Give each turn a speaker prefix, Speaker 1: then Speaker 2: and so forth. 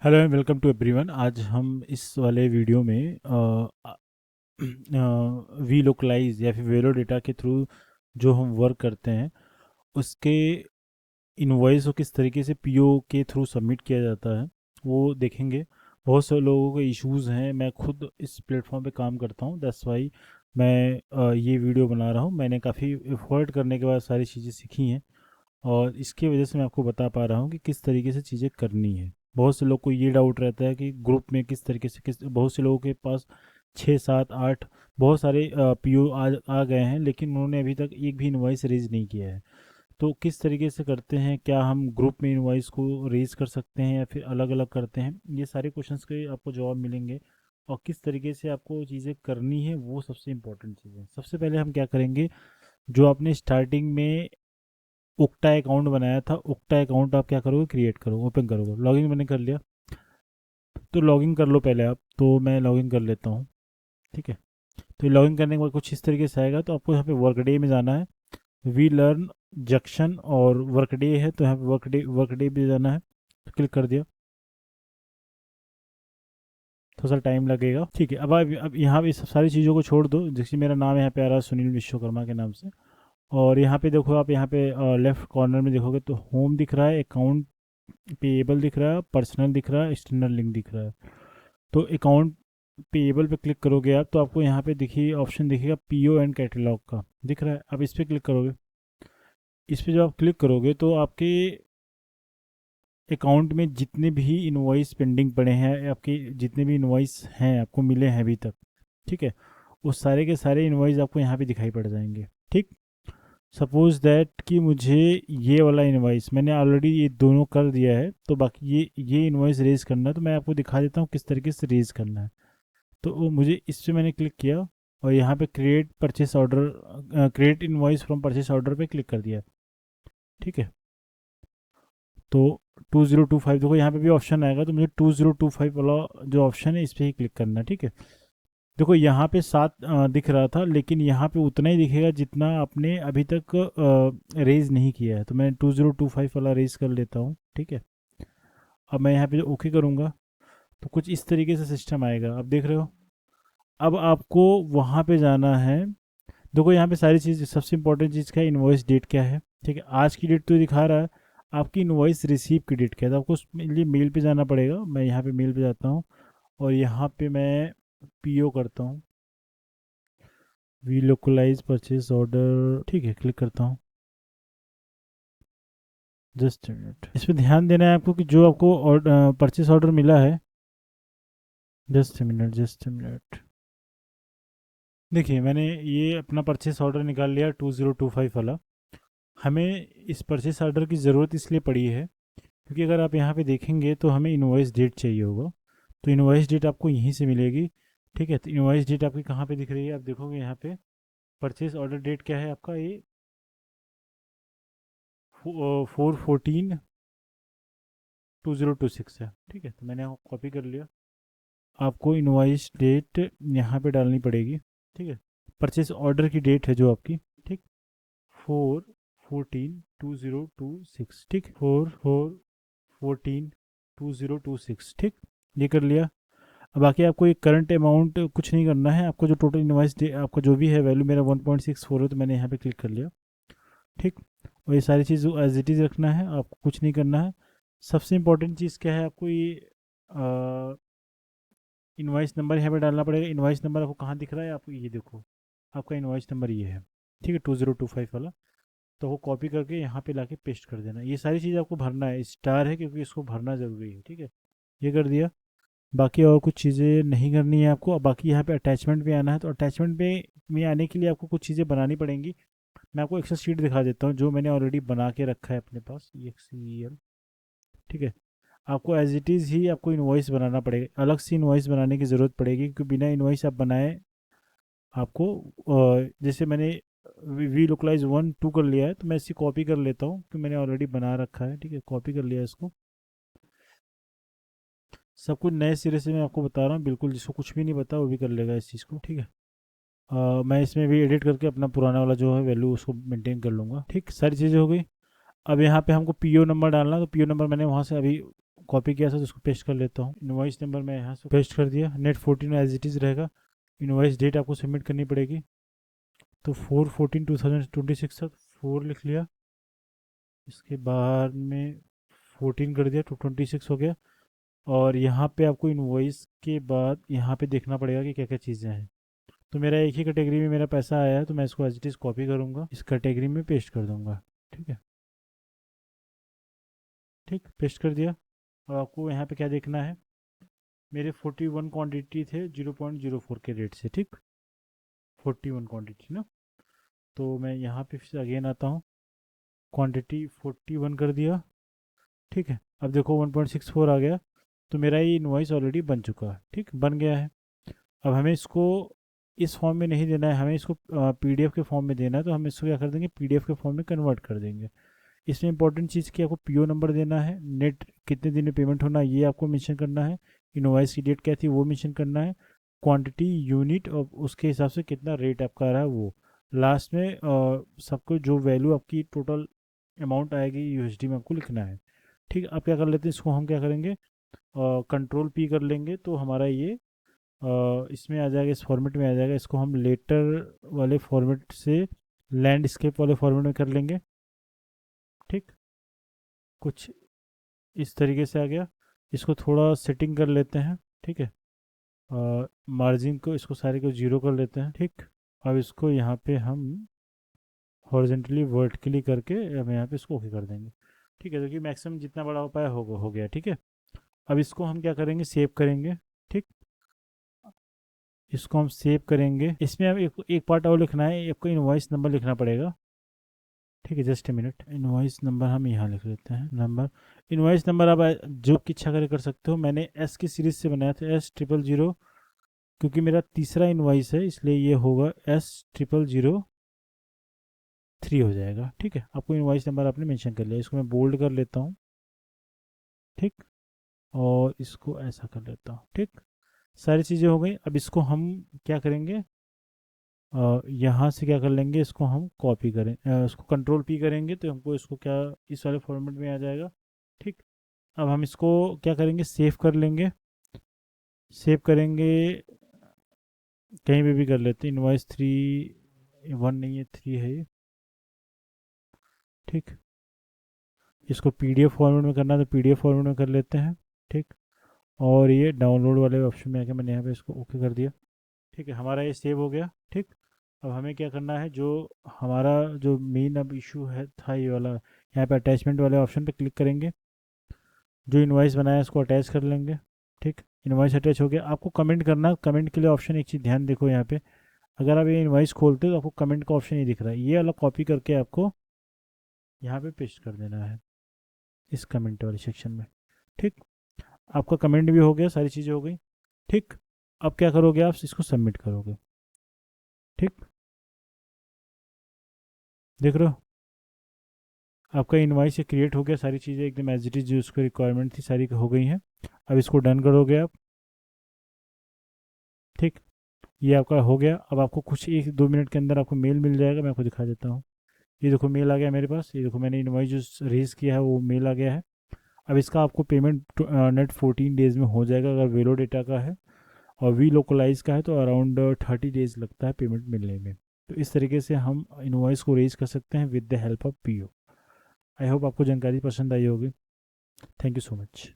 Speaker 1: Hello and welcome to everyone. आज हम इस वाले वीडियो में वी लोकलाइज या फिर वेलो डेटा के थ्रू जो हम वर्क करते हैं उसके इनवॉइस को किस तरीके से पीओ के थ्रू सबमिट किया जाता है वो देखेंगे। बहुत से लोगों के इश्यूज हैं। मैं खुद इस प्लेटफॉर्म पे काम करता हूँ, दैट्स वाई मैं ये वीडियो बना रहा हूँ। मैंने काफ़ी एफर्ट करने के बाद सारी चीज़ें सीखी हैं और इसकी वजह से मैं आपको बता पा रहा हूँ कि किस तरीके से चीज़ें करनी है। बहुत से लोग को ये डाउट रहता है कि ग्रुप में किस तरीके से बहुत से लोगों के पास 6 7 8 बहुत सारे पीओ आ गए हैं, लेकिन उन्होंने अभी तक एक भी इनवॉइस रेज नहीं किया है। तो किस तरीके से करते हैं, क्या हम ग्रुप में इनवॉइस को रेज कर सकते हैं या फिर अलग अलग करते हैं, ये सारे क्वेश्चंस के आपको जवाब मिलेंगे। और किस तरीके से आपको चीज़ें करनी है वो सबसे इम्पोर्टेंट चीज़ है। सबसे पहले हम क्या करेंगे, जो आपने स्टार्टिंग में उक्टा अकाउंट बनाया था, उक्टा अकाउंट आप क्या करोगे, क्रिएट करोगे, ओपन करोगे। लॉगिन मैंने कर लिया, तो लॉगिन कर लो पहले आप। तो मैं लॉगिन कर लेता हूँ, ठीक है। तो लॉगिन करने के बाद कुछ इस तरीके से आएगा। तो आपको यहाँ पे वर्कडे में जाना है, वी लर्न जंक्शन और वर्कडे है, तो यहाँ पे वर्कडे भी जाना है। तो क्लिक कर दिया, थोड़ा सा टाइम लगेगा, ठीक है। अब यहाँ पे इस सारी चीज़ों को छोड़ दो। जैसे मेरा नाम यहाँ पे आ रहा है सुनील विश्वकर्मा के नाम से। और यहाँ पे देखो, आप यहाँ पे लेफ्ट कॉर्नर में देखोगे तो होम दिख रहा है, अकाउंट पेएबल दिख रहा है, पर्सनल दिख रहा है, एक्सटर्नल लिंक दिख रहा है। तो अकाउंट पेएबल पे क्लिक करोगे आप, तो आपको यहाँ पे देखिए ऑप्शन दिखेगा पीओ एंड कैटलॉग का, दिख रहा है। अब इस पर क्लिक करोगे। इस पर जब आप क्लिक करोगे तो आपके अकाउंट में जितने भी इनवॉइस पेंडिंग पड़े हैं, आपके जितने भी इनवॉइस हैं आपको मिले हैं अभी तक, ठीक है, उस सारे के सारे इनवॉइस आपको यहाँ पे दिखाई पड़ जाएंगे, ठीक। सपोज दैट कि मुझे ये वाला इनवॉइस मैंने ऑलरेडी ये दोनों कर दिया है, तो बाकी ये इनवॉइस रेज करना है। तो मैं आपको दिखा देता हूँ किस तरीके से रेज करना है। तो वो मुझे इस पर मैंने क्लिक किया और यहाँ पे create purchase order, create invoice from purchase order पे क्लिक कर दिया, ठीक है। तो 2025 देखो यहाँ पे भी ऑप्शन आएगा, तो मुझे 2025 वाला जो ऑप्शन है इस पर ही क्लिक करना है, ठीक है। देखो यहाँ पे 7 दिख रहा था, लेकिन यहाँ पे उतना ही दिखेगा जितना आपने अभी तक रेज नहीं किया है। तो मैं 2025 वाला रेज कर लेता हूँ, ठीक है। अब मैं यहाँ पे ओके करूँगा तो कुछ इस तरीके से सिस्टम आएगा, आप देख रहे हो। अब आपको वहाँ पे जाना है। देखो यहाँ पे सारी चीज़, सबसे इंपॉर्टेंट चीज़ क्या है, इनवॉइस डेट क्या है, ठीक है। आज की डेट तो दिखा रहा है, आपकी इनवॉइस रिसीव की डेट क्या है। तो आपको उसके लिए मेल पे जाना पड़ेगा। मैं यहाँ पे मेल पे जाता हूँ और यहाँ पे मैं पीओ करता हूँ, वी लोकलाइज परचेज ऑर्डर, ठीक है, क्लिक करता हूँ। जस्ट मिनट, इस पर ध्यान देना है आपको कि जो आपको परचेस ऑर्डर मिला है, जस्ट मिनट। देखिए मैंने ये अपना परचेस ऑर्डर निकाल लिया 2025 वाला। हमें इस परचेस ऑर्डर की ज़रूरत इसलिए पड़ी है क्योंकि अगर आप यहाँ पे देखेंगे तो हमें इनवॉइस डेट चाहिए होगा। तो इनवॉइस डेट आपको यहीं से मिलेगी, ठीक है। तो इनवॉइस डेट आपकी कहाँ पे दिख रही है, आप देखोगे यहाँ पे परचेस ऑर्डर डेट क्या है आपका, ये 4/14/2026 है, ठीक है। तो मैंने कॉपी कर लिया। आपको इनवॉइस डेट यहाँ पे डालनी पड़ेगी, ठीक है। परचेस ऑर्डर की डेट है जो आपकी, ठीक, 4/14/2026, ठीक, 4/4/14/2026, ठीक। ये कर लिया। अब बाकी आपको एक करंट अमाउंट कुछ नहीं करना है। आपको जो टोटल इनवॉइस आपका जो भी है वैल्यू, मेरा 1.64 है, तो मैंने यहाँ पे क्लिक कर लिया, ठीक। और ये सारी चीज़ एज इट इज़ रखना है, आपको कुछ नहीं करना है। सबसे इंपॉर्टेंट चीज़ क्या है, आपको ये इनवॉइस नंबर यहाँ पे डालना पड़ेगा। इनवॉइस नंबर आपको कहाँ दिख रहा है, आपको ये देखो, आपका इनवॉइस नंबर ये है, ठीक है, 2025 वाला। तो वो कॉपी करके यहाँ पे लाके पेस्ट कर देना। ये सारी चीज़ आपको भरना है, स्टार है क्योंकि इसको भरना ज़रूरी है, ठीक है। ये कर दिया। बाकी और कुछ चीज़ें नहीं करनी है आपको। अब बाकी यहाँ पे अटैचमेंट भी आना है, तो अटैचमेंट पे में आने के लिए आपको कुछ चीज़ें बनानी पड़ेंगी। मैं आपको एक्सेल शीट दिखा देता हूँ जो मैंने ऑलरेडी बना के रखा है अपने पास, ये एक्सीएल, ठीक है। आपको एज इट इज़ ही आपको इनवॉइस बनाना पड़ेगा, अलग से इनवॉइस बनाने की ज़रूरत पड़ेगी क्योंकि बिना इनवॉइस आप बनाए आपको जैसे मैंने वी लोकलाइज 1 2 कर लिया है, तो मैं इसी कॉपी कर लेता हूँ कि मैंने ऑलरेडी बना रखा है, ठीक है। कॉपी कर लिया इसको। सब कुछ नए सिरे से मैं आपको बता रहा हूँ, बिल्कुल जिसको कुछ भी नहीं पता वो भी कर लेगा इस चीज़ को, ठीक है। मैं इसमें भी एडिट करके अपना पुराना वाला जो है वैल्यू उसको मेंटेन कर लूँगा, ठीक। सारी चीज़ें हो गई। अब यहाँ पे हमको पीओ नंबर डालना है, तो पीओ नंबर मैंने वहाँ से अभी कॉपी किया था तो उसको पेस्ट कर लेता हूँ। इनवॉइस नंबर मैं यहाँ से पेस्ट कर दिया, नेट 14 एज इट इज़ रहेगा। इनवॉइस डेट आपको सबमिट करनी पड़ेगी, तो 4/14/2026 तक 4 लिख लिया, इसके बाद में 14 कर दिया तो 26 हो गया। और यहाँ पे आपको इनवॉइस के बाद यहाँ पे देखना पड़ेगा कि क्या क्या चीज़ें हैं। तो मेरा एक ही कैटेगरी में मेरा पैसा आया है, तो मैं इसको एज इट इज़ कॉपी करूँगा, इस कैटेगरी में पेस्ट कर दूँगा। ठीक है, ठीक, पेस्ट कर दिया। अब आपको यहाँ पे क्या देखना है, मेरे 41 क्वांटिटी थे 0.04 के रेट से, ठीक, 41 क्वांटिटी ना। तो मैं यहाँ पे फिर अगेन आता हूँ, क्वांटिटी 41 कर दिया। ठीक है, अब देखो 1.64 आ गया, तो मेरा ये इनवॉइस ऑलरेडी बन चुका है। ठीक, बन गया है। अब हमें इसको इस फॉर्म में नहीं देना है, हमें इसको पीडीएफ के फॉर्म में देना है, तो हम इसको क्या कर देंगे, पीडीएफ के फॉर्म में कन्वर्ट कर देंगे। इसमें इंपॉर्टेंट चीज़ की आपको पीओ नंबर देना है, नेट कितने दिन में पेमेंट होना है ये आपको मेंशन करना है, इनवॉइस की डेट क्या थी वो मेंशन करना है, क्वांटिटी यूनिट और उसके हिसाब से कितना रेट आपका आ रहा है वो, लास्ट में सबको जो वैल्यू आपकी टोटल अमाउंट आएगी यूएसडी में आपको लिखना है। ठीक, अब क्या कर लेते हैं, इसको हम क्या करेंगे, कंट्रोल पी कर लेंगे, तो हमारा ये इसमें आ जाएगा, इस फॉर्मेट में आ जाएगा। इसको हम लेटर वाले फॉर्मेट से लैंडस्केप वाले फॉर्मेट में कर लेंगे। ठीक, कुछ इस तरीके से आ गया। इसको थोड़ा सेटिंग कर लेते हैं। ठीक है, मार्जिन को इसको सारे को 0 कर लेते हैं। ठीक, अब इसको यहाँ पे हम हॉरिजेंटली वर्टिकली करके हम यहाँ पे इसको ओके कर देंगे। ठीक है, तो कि मैक्सिमम जितना बड़ा हो पाया हो गया। ठीक है, अब इसको हम क्या करेंगे, सेव करेंगे। ठीक, इसको हम सेव करेंगे। इसमें अब एक पार्ट और लिखना है, आपको इनवॉइस नंबर लिखना पड़ेगा। ठीक है, just a minute, invoice number हम यहाँ लिख लेते हैं, नंबर इनवॉइस नंबर आप जो की इच्छा करे कर सकते हो। मैंने एस की सीरीज से बनाया था, S000, क्योंकि मेरा तीसरा इनवॉइस है इसलिए ये होगा S003 हो जाएगा। ठीक है, आपको इनवॉइस नंबर आपने मेंशन कर लिया, इसको मैं बोल्ड कर लेता हूँ। ठीक, और इसको ऐसा कर लेता हूँ। ठीक, सारी चीज़ें हो गई। अब इसको हम क्या करेंगे, यहाँ से क्या कर लेंगे, इसको हम कॉपी करें, इसको कंट्रोल पी करेंगे तो हमको इसको क्या इस वाले फॉर्मेट में आ जाएगा। ठीक, अब हम इसको क्या करेंगे, सेव कर लेंगे। सेव करेंगे, कहीं पे भी कर लेते हैं, इनवॉइस 1 नहीं है 3 है ये। ठीक, इसको पीडीएफ फॉर्मेट में करना है तो पीडीएफ फॉर्मेट में कर लेते हैं। ठीक, और ये डाउनलोड वाले ऑप्शन में आके मैंने यहाँ पे इसको ओके कर दिया। ठीक है, हमारा ये सेव हो गया। ठीक, अब हमें क्या करना है, जो हमारा जो मेन अब इशू है था ये वाला, यहाँ पे अटैचमेंट वाले ऑप्शन पे क्लिक करेंगे, जो इनवॉइस बनाया है उसको अटैच कर लेंगे। ठीक, इनवॉइस अटैच हो गया। आपको कमेंट करना है, कमेंट के लिए ऑप्शन एक चीज़ ध्यान देखो, यहाँ पे अगर आप ये इनवॉइस खोलते हो तो आपको कमेंट का ऑप्शन नहीं दिख रहा है, ये वाला कॉपी करके आपको यहाँ पे पेस्ट कर देना है इस कमेंट वाले सेक्शन में। ठीक, आपका कमेंट भी हो गया, सारी चीज़ें हो गई। ठीक, अब क्या करोगे, आप इसको सबमिट करोगे। ठीक, देख रहे हो आपका इनवॉइस क्रिएट हो गया, सारी चीज़ें एकदम एज इट इज़ जो उसको रिक्वायरमेंट थी सारी हो गई हैं। अब इसको डन करोगे आप। ठीक, ये आपका हो गया। अब आपको कुछ 1-2 मिनट के अंदर आपको मेल मिल जाएगा, मैं आपको दिखा देता हूँ। ये देखो मेल आ गया मेरे पास, ये देखो मैंने इनवॉइस जो रेज किया है वो मेल आ गया है। अब इसका आपको पेमेंट नेट 14 डेज़ में हो जाएगा अगर वेलो डेटा का है, और वी लोकलाइज का है तो अराउंड 30 डेज़ लगता है पेमेंट मिलने में। तो इस तरीके से हम इनवॉइस को रेज कर सकते हैं with the help of PO. I hope आपको जानकारी पसंद आई होगी। Thank you so much.